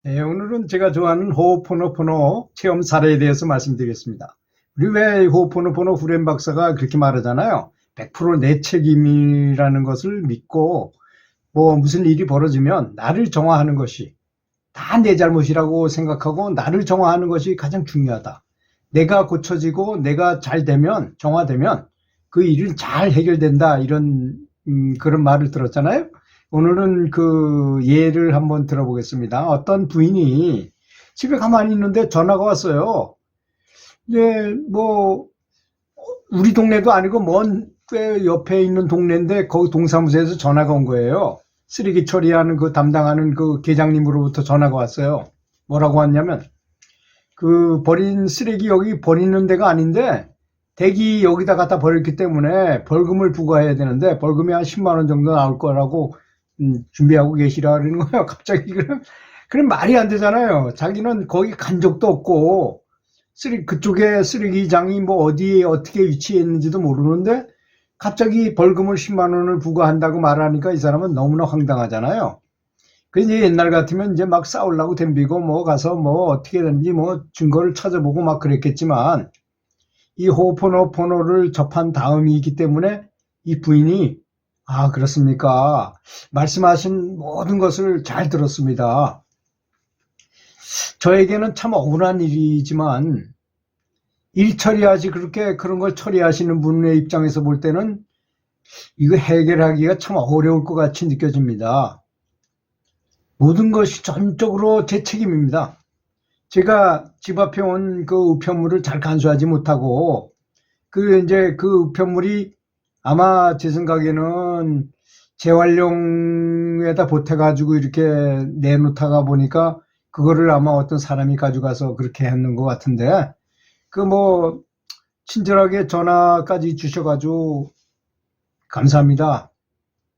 네, 오늘은 제가 좋아하는 호호포노포노 체험 사례에 대해서 말씀드리겠습니다. 우리 왜 호호포노포노 후렌 박사가 그렇게 말하잖아요. 100%내 책임이라는 것을 믿고 뭐 무슨 일이 벌어지면 나를 정화하는 것이 다 내 잘못이라고 생각하고 나를 정화하는 것이 가장 중요하다. 내가 고쳐지고 내가 잘 되면 정화되면 그 일은 잘 해결된다. 이런 그런 말을 들었잖아요. 오늘은 그 예를 한번 들어보겠습니다. 어떤 부인이 집에 가만히 있는데 전화가 왔어요. 이제 뭐 우리 동네도 아니고 먼 꽤 옆에 있는 동네인데 거기 동사무소에서 전화가 온 거예요. 쓰레기 처리하는 그 담당하는 그 계장님으로부터 전화가 왔어요. 뭐라고 왔냐면 그 버린 쓰레기 여기 버리는 데가 아닌데 댁이 여기다 갖다 버렸기 때문에 벌금을 부과해야 되는데 벌금이 한 10만 원 정도 나올 거라고 준비하고 계시라 그러는 거예요. 갑자기 그럼 말이 안 되잖아요. 자기는 거기 간 적도 없고 그쪽에 쓰레기장이 뭐 어디에 어떻게 위치해 있는지도 모르는데 갑자기 벌금을 10만 원을 부과한다고 말하니까 이 사람은 너무나 황당하잖아요. 그래서 옛날 같으면 이제 막 싸우려고 덤비고 뭐 가서 뭐 어떻게 되는지 뭐 증거를 찾아보고 막 그랬겠지만 이 호포노포노를 접한 다음이기 때문에 이 부인이 아, 그렇습니까? 말씀하신 모든 것을 잘 들었습니다. 저에게는 참 억울한 일이지만 일 처리하지 그렇게 그런 걸 처리하시는 분의 입장에서 볼 때는 이거 해결하기가 참 어려울 것 같이 느껴집니다. 모든 것이 전적으로 제 책임입니다. 제가 집 앞에 온 그 우편물을 잘 간수하지 못하고 이제 그 우편물이 아마 제 생각에는 재활용에다 보태가지고 이렇게 내놓다가 보니까 그거를 아마 어떤 사람이 가져가서 그렇게 했는 것 같은데 그 뭐 친절하게 전화까지 주셔가지고 감사합니다.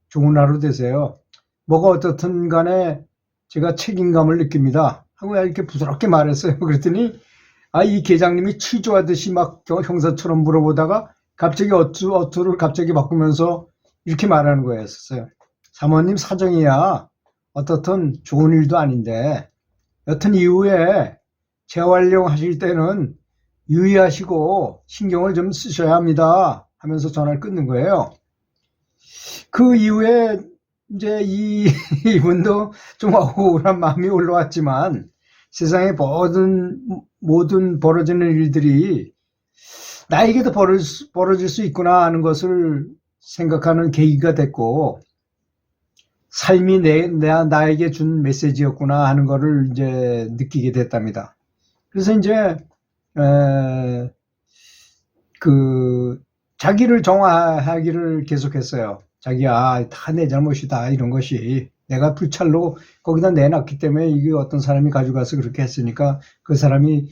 좋은 하루 되세요. 뭐가 어떻든 간에 제가 책임감을 느낍니다. 하고 이렇게 부드럽게 말했어요. 그랬더니 아, 이 계장님이 취조하듯이 막 형사처럼 물어보다가 갑자기 어투를 갑자기 바꾸면서 이렇게 말하는 거였어요. 사모님 사정이야 어떻든 좋은 일도 아닌데 여튼 이후에 재활용하실 때는 유의하시고 신경을 좀 쓰셔야 합니다 하면서 전화를 끊는 거예요. 그 이후에 이제 이분도 좀 억울한 마음이 올라왔지만 세상에 모든 벌어지는 일들이 나에게도 벌어질 수 있구나 하는 것을 생각하는 계기가 됐고 삶이 나에게 준 메시지였구나 하는 것을 이제 느끼게 됐답니다. 그래서 이제 자기를 정화하기를 계속했어요. 자기야, 다 내 잘못이다 이런 것이 내가 불찰로 거기다 내놨기 때문에 이게 어떤 사람이 가져가서 그렇게 했으니까 그 사람이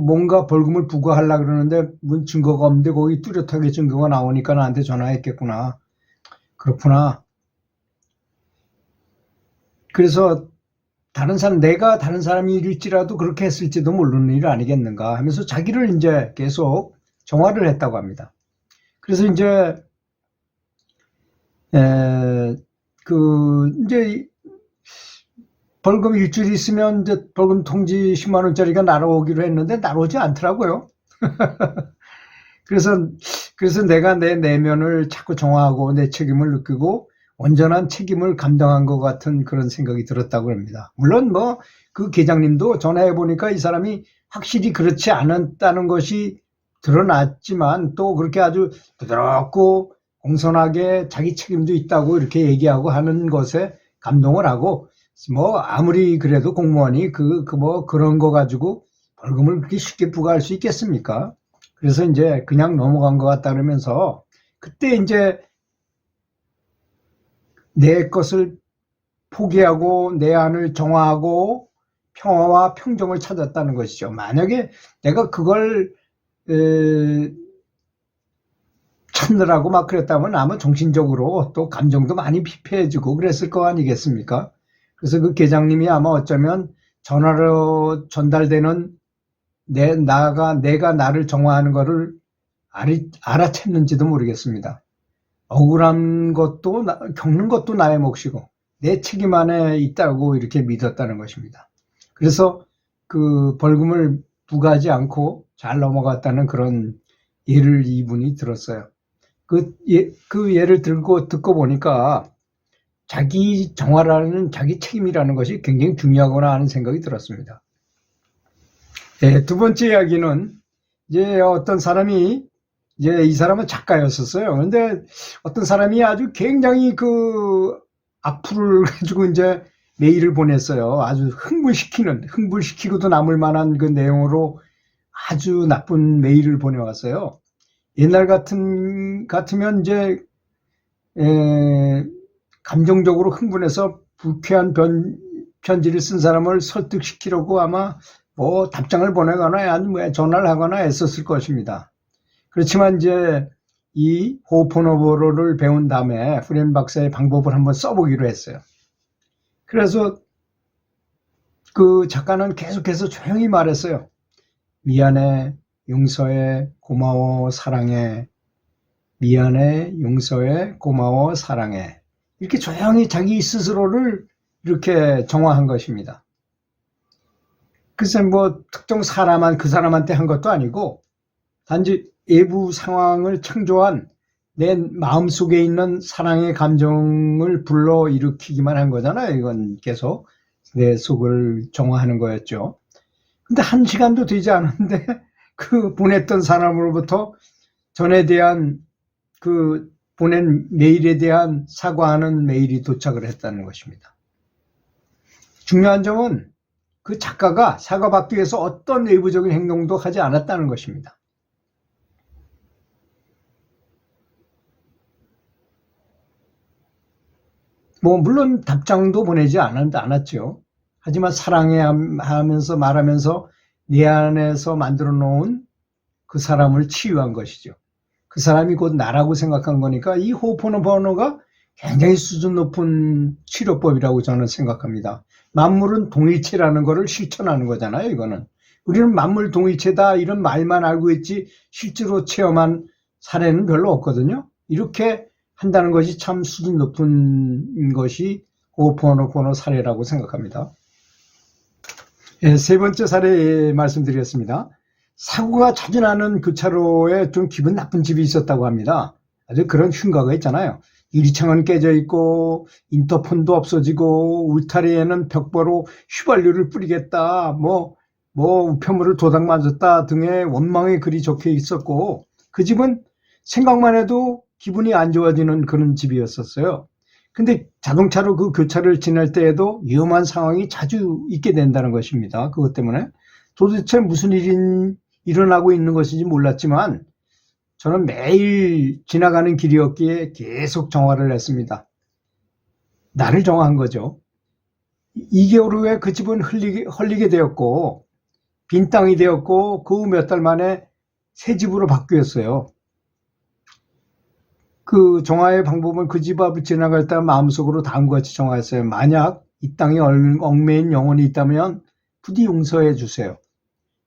뭔가 벌금을 부과하려고 그러는데 뭔 증거가 없는데 거기 뚜렷하게 증거가 나오니까 나한테 전화했겠구나. 그렇구나. 그래서 내가 다른 사람이 일일지라도 그렇게 했을지도 모르는 일 아니겠는가 하면서 자기를 이제 계속 정화를 했다고 합니다. 그래서 이제 이제 벌금 일주일 있으면 이제 벌금 통지 10만 원짜리가 날아오기로 했는데 날아오지 않더라고요. 그래서 내가 내 내면을 자꾸 정화하고 내 책임을 느끼고 온전한 책임을 감당한 것 같은 그런 생각이 들었다고 합니다. 물론 뭐 그 계장님도 전화해 보니까 이 사람이 확실히 그렇지 않았다는 것이 드러났지만 또 그렇게 아주 부드럽고 공손하게 자기 책임도 있다고 이렇게 얘기하고 하는 것에 감동을 하고 뭐 아무리 그래도 공무원이 뭐 그런 거 가지고 벌금을 그렇게 쉽게 부과할 수 있겠습니까? 그래서 이제 그냥 넘어간 것 같다 그러면서 그때 이제 내 것을 포기하고 내 안을 정화하고 평화와 평정을 찾았다는 것이죠. 만약에 내가 그걸 찾느라고 막 그랬다면 아마 정신적으로 또 감정도 많이 피폐해지고 그랬을 거 아니겠습니까? 그래서 그 계장님이 아마 어쩌면 전화로 전달되는 내가 나를 정화하는 것을 알아챘는지도 모르겠습니다. 억울한 것도 겪는 것도 나의 몫이고 내 책임 안에 있다고 이렇게 믿었다는 것입니다. 그래서 그 벌금을 부과하지 않고 잘 넘어갔다는 그런 예를 이분이 들었어요. 그 예를 듣고 보니까 자기 정화라는 자기 책임이라는 것이 굉장히 중요하구나 하는 생각이 들었습니다. 네, 두 번째 이야기는 이제 어떤 사람이 이제 이 사람은 작가였었어요. 그런데 어떤 사람이 아주 굉장히 그 악플을 가지고 이제 메일을 보냈어요. 아주 흥분시키고도 남을 만한 그 내용으로 아주 나쁜 메일을 보내왔어요. 옛날 같으면 이제 감정적으로 흥분해서 불쾌한 편지를 쓴 사람을 설득시키려고 아마 뭐 답장을 보내거나 아니면 전화를 하거나 했었을 것입니다. 그렇지만 이제 이 호포노포노를 배운 다음에 프렌 박사의 방법을 한번 써보기로 했어요. 그래서 그 작가는 계속해서 조용히 말했어요. 미안해, 용서해, 고마워, 사랑해. 미안해, 용서해, 고마워, 사랑해. 이렇게 조용히 자기 스스로를 이렇게 정화한 것입니다. 글쎄 뭐 특정 그 사람한테 한 것도 아니고 단지 외부 상황을 창조한 내 마음속에 있는 사랑의 감정을 불러일으키기만 한 거잖아요. 이건 계속 내 속을 정화하는 거였죠. 근데 1시간도 되지 않았는데 그 보냈던 사람으로부터 전에 대한 그 보낸 메일에 대한 사과하는 메일이 도착을 했다는 것입니다. 중요한 점은 그 작가가 사과받기 위해서 어떤 외부적인 행동도 하지 않았다는 것입니다. 뭐 물론 답장도 보내지 않았죠. 하지만 사랑해 하면서 말하면서 내 안에서 만들어 놓은 그 사람을 치유한 것이죠. 그 사람이 곧 나라고 생각한 거니까 이 호포노포노가 굉장히 수준 높은 치료법이라고 저는 생각합니다. 만물은 동일체라는 것을 실천하는 거잖아요. 이거는 우리는 만물 동일체다 이런 말만 알고 있지 실제로 체험한 사례는 별로 없거든요. 이렇게 한다는 것이 참 수준 높은 것이 호포노포노 사례라고 생각합니다. 네, 세 번째 사례 말씀드리겠습니다. 사고가 자주 나는 그 차로에 좀 기분 나쁜 집이 있었다고 합니다. 아주 그런 흉가가 있잖아요. 유리창은 깨져 있고 인터폰도 없어지고 울타리에는 벽보로 휘발유를 뿌리겠다, 뭐 우편물을 도장 맞았다 등의 원망의 글이 적혀 있었고 그 집은 생각만 해도 기분이 안 좋아지는 그런 집이었었어요. 근데 자동차로 그 교차를 지날 때에도 위험한 상황이 자주 있게 된다는 것입니다. 그것 때문에 도대체 무슨 일이 일어나고 있는 것인지 몰랐지만 저는 매일 지나가는 길이었기에 계속 정화를 했습니다. 나를 정화한 거죠. 2개월 후에 그 집은 헐리게 되었고 빈 땅이 되었고 그 후 몇 달 만에 새 집으로 바뀌었어요. 그 정화의 방법은 그 집 앞을 지나갈 때 마음속으로 다음과 같이 정화했어요. 만약 이 땅에 얽매인 영혼이 있다면 부디 용서해 주세요.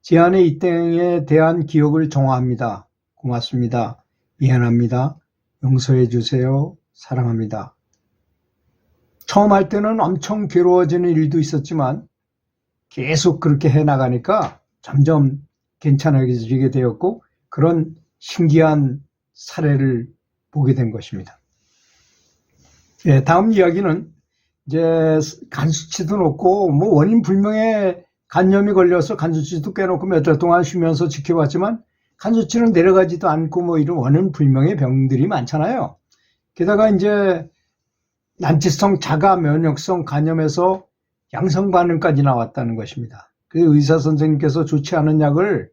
제 안에 이 땅에 대한 기억을 정화합니다. 고맙습니다. 미안합니다. 용서해 주세요. 사랑합니다. 처음 할 때는 엄청 괴로워지는 일도 있었지만 계속 그렇게 해나가니까 점점 괜찮아지게 되었고 그런 신기한 사례를 보게 된 것입니다. 예, 다음 이야기는 이제 간 수치도 높고 뭐 원인 불명의 간염이 걸려서 간 수치도 꽤 놓고 몇 달 동안 쉬면서 지켜봤지만 간 수치는 내려가지도 않고 뭐 이런 원인 불명의 병들이 많잖아요. 게다가 이제 난치성 자가 면역성 간염에서 양성 반응까지 나왔다는 것입니다. 그 의사 선생님께서 좋지 않은 약을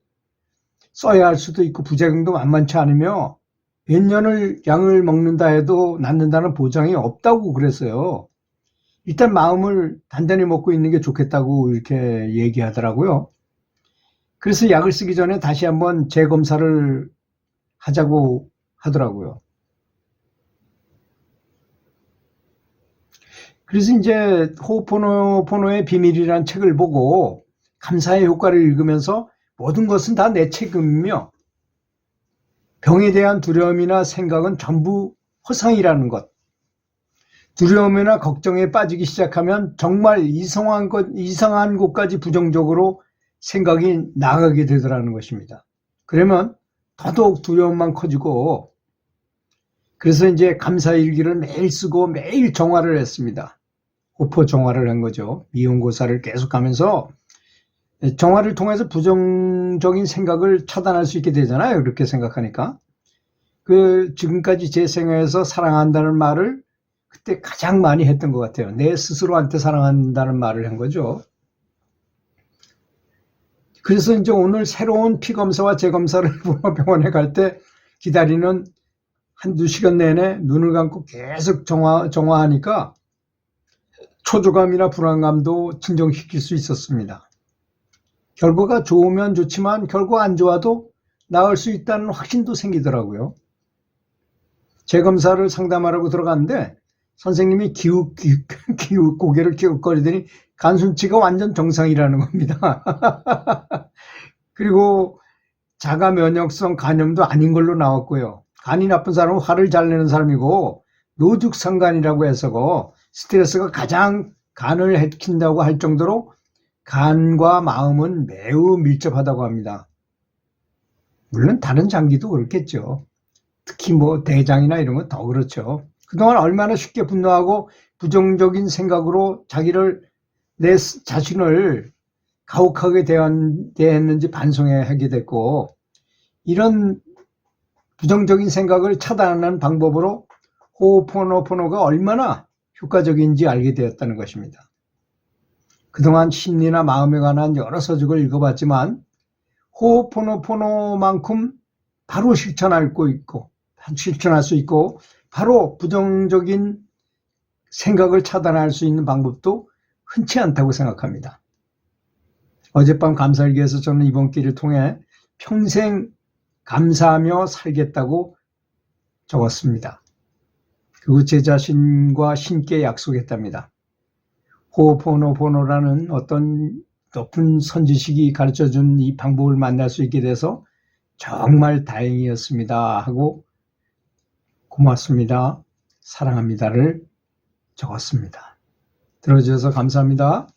써야 할 수도 있고 부작용도 만만치 않으며 몇 년을 약을 먹는다 해도 낫는다는 보장이 없다고 그랬어요. 일단 마음을 단단히 먹고 있는 게 좋겠다고 이렇게 얘기하더라고요. 그래서 약을 쓰기 전에 다시 한번 재검사를 하자고 하더라고요. 그래서 이제 호포노포노의 비밀이라는 책을 보고 감사의 효과를 읽으면서 모든 것은 다 내 책임이며 병에 대한 두려움이나 생각은 전부 허상이라는 것. 두려움이나 걱정에 빠지기 시작하면 정말 이상한 곳까지 부정적으로 생각이 나가게 되더라는 것입니다. 그러면 더더욱 두려움만 커지고, 그래서 이제 감사일기를 매일 쓰고 매일 정화를 했습니다. 호포 정화를 한 거죠. 미용고사를 계속하면서 정화를 통해서 부정적인 생각을 차단할 수 있게 되잖아요. 그렇게 생각하니까. 지금까지 제 생애에서 사랑한다는 말을 그때 가장 많이 했던 것 같아요. 내 스스로한테 사랑한다는 말을 한 거죠. 그래서 이제 오늘 새로운 피검사와 재검사를 병원에 갈 때 기다리는 한두 시간 내내 눈을 감고 계속 정화하니까 초조감이나 불안감도 진정시킬 수 있었습니다. 결과가 좋으면 좋지만 결과 안 좋아도 나을 수 있다는 확신도 생기더라고요. 재검사를 상담하라고 들어갔는데 선생님이 고개를 기웃거리더니 간수치가 완전 정상이라는 겁니다. 그리고 자가 면역성 간염도 아닌 걸로 나왔고요. 간이 나쁜 사람은 화를 잘 내는 사람이고 노죽상간이라고 해서 스트레스가 가장 간을 해친다고 할 정도로 간과 마음은 매우 밀접하다고 합니다. 물론 다른 장기도 그렇겠죠. 특히 뭐 대장이나 이런 건 더 그렇죠. 그동안 얼마나 쉽게 분노하고 부정적인 생각으로 내 자신을 가혹하게 대했는지 반성하게 됐고, 이런 부정적인 생각을 차단하는 방법으로 호호포노포노가 얼마나 효과적인지 알게 되었다는 것입니다. 그동안 심리나 마음에 관한 여러 서적을 읽어봤지만 호호포노포노만큼 바로 실천할 수 있고 바로 부정적인 생각을 차단할 수 있는 방법도 흔치 않다고 생각합니다. 어젯밤 감사일기에서 저는 이번 기를 통해 평생 감사하며 살겠다고 적었습니다. 그리고 제 자신과 신께 약속했답니다. 호호포노포노라는 어떤 높은 선지식이 가르쳐준 이 방법을 만날 수 있게 돼서 정말 다행이었습니다 하고 고맙습니다, 사랑합니다를 적었습니다. 들어주셔서 감사합니다.